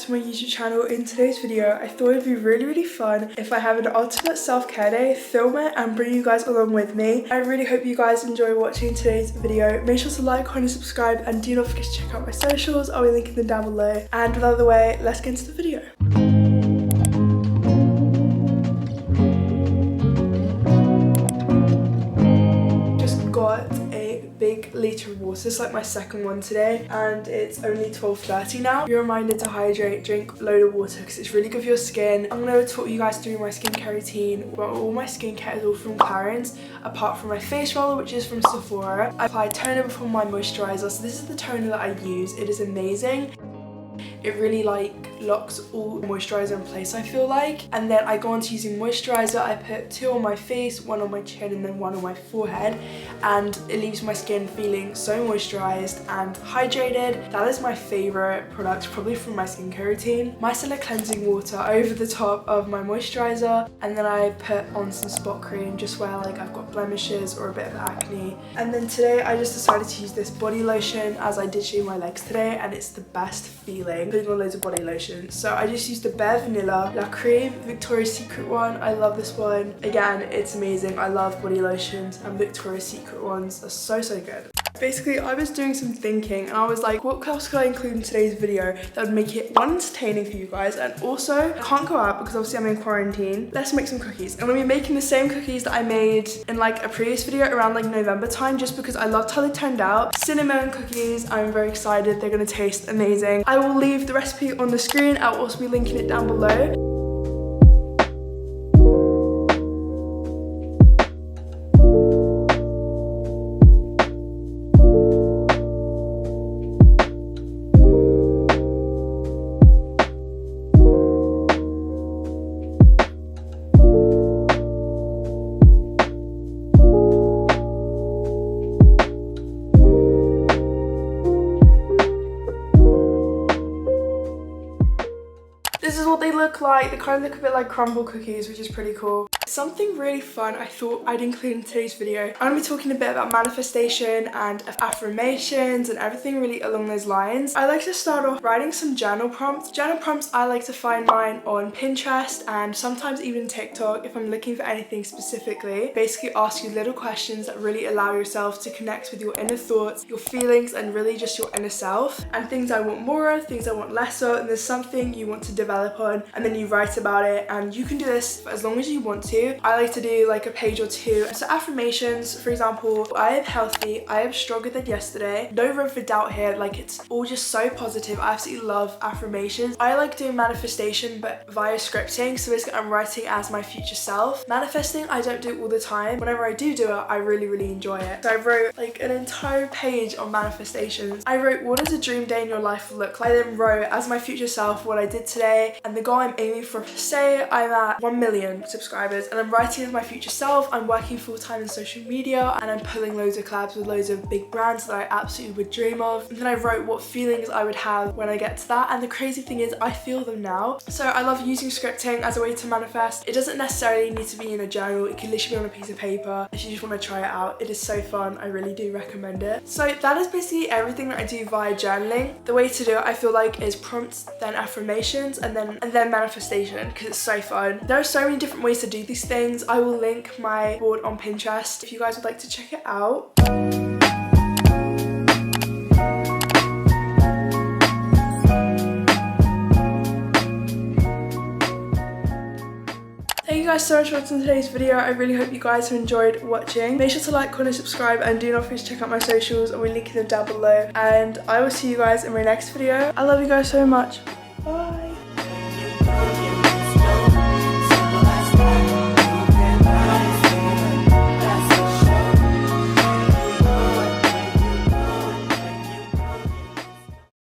to my YouTube channel. In today's video, I thought it'd be really fun if I have an ultimate self-care day, film it and bring you guys along with me. I really hope you guys enjoy watching today's video. Make sure to like, comment, subscribe, and do not forget to check out my socials. I'll be linking them down below. And without the way, let's get into the video. Got a big litre of water. It's like my second one today and it's only 12:30 now. You're reminded to hydrate, drink a load of water because it's really good for your skin. I'm going to talk you guys through my skincare routine. Well, all my skincare is all from Clarins apart from my face roller, which is from Sephora. I apply toner before my moisturizer, so this is the toner that I use. It is amazing. It really locks all moisturizer in place, I feel like. And then I go on to using moisturizer. I put 2 on my face, 1 on my chin, and then 1 on my forehead, and it leaves my skin feeling so moisturized and hydrated. That is my favorite product, probably from my skincare routine. Micellar cleansing water over the top of my moisturizer, and then I put on some spot cream just where I've got blemishes or a bit of acne. And then today I just decided to use this body lotion as I did shave my legs today, and it's the best feeling putting on loads of body lotion. So I just used the Bare Vanilla La Creme Victoria's Secret one. I love this one. Again, it's amazing. I love body lotions, and Victoria's Secret ones are so good. Basically, I was doing some thinking and I was like, what else could I include in today's video that would make it one, entertaining for you guys, and also I can't go out because obviously I'm in quarantine. Let's make some cookies. I'm gonna be making the same cookies that I made in a previous video around November time, just because I loved how they turned out. Cinnamon cookies. I'm very excited. They're gonna taste amazing. I will leave the recipe on the screen. I'll also be linking it down below. This is what they look like. They kind of look a bit like crumble cookies, which is pretty cool. Something really fun I thought I'd include in today's video. I'm going to be talking a bit about manifestation and affirmations and everything really along those lines. I like to start off writing some journal prompts. Journal prompts, I like to find mine on Pinterest and sometimes even TikTok if I'm looking for anything specifically. Basically ask you little questions that really allow yourself to connect with your inner thoughts, your feelings, and really just your inner self. And things I want more of, things I want less of, and there's something you want to develop on, and then you write about it. And you can do this for as long as you want to. I like to do a page or 2. So affirmations, for example, I am healthy, I am stronger than yesterday. No room for doubt here. It's all just so positive. I absolutely love affirmations. I like doing manifestation but via scripting. So basically I'm writing as my future self. Manifesting I don't do all the time. Whenever I do it, I really enjoy it. So I wrote an entire page on manifestations. I wrote, what does a dream day in your life look like? I then wrote as my future self what I did today and the goal I'm aiming for. Say I'm at 1 million subscribers and I'm writing as my future self. I'm working full-time in social media and I'm pulling loads of collabs with loads of big brands that I absolutely would dream of. And then I wrote what feelings I would have when I get to that, and the crazy thing is I feel them now. So I love using scripting as a way to manifest. It doesn't necessarily need to be in a journal. It can literally be on a piece of paper. If you just want to try it out, it is so fun. I really do recommend it. So that is basically everything that I do via journaling. The way to do it, I feel is prompts, then affirmations, and then manifestation, because it's so fun. There are so many different ways to do these things. I will link my board on Pinterest if you guys would like to check it out. Thank you guys so much for watching today's video. I really hope you guys have enjoyed watching. Make sure to like, comment, subscribe, and do not forget to check out my socials. I'll be linking them down below. And I will see you guys in my next video. I love you guys so much.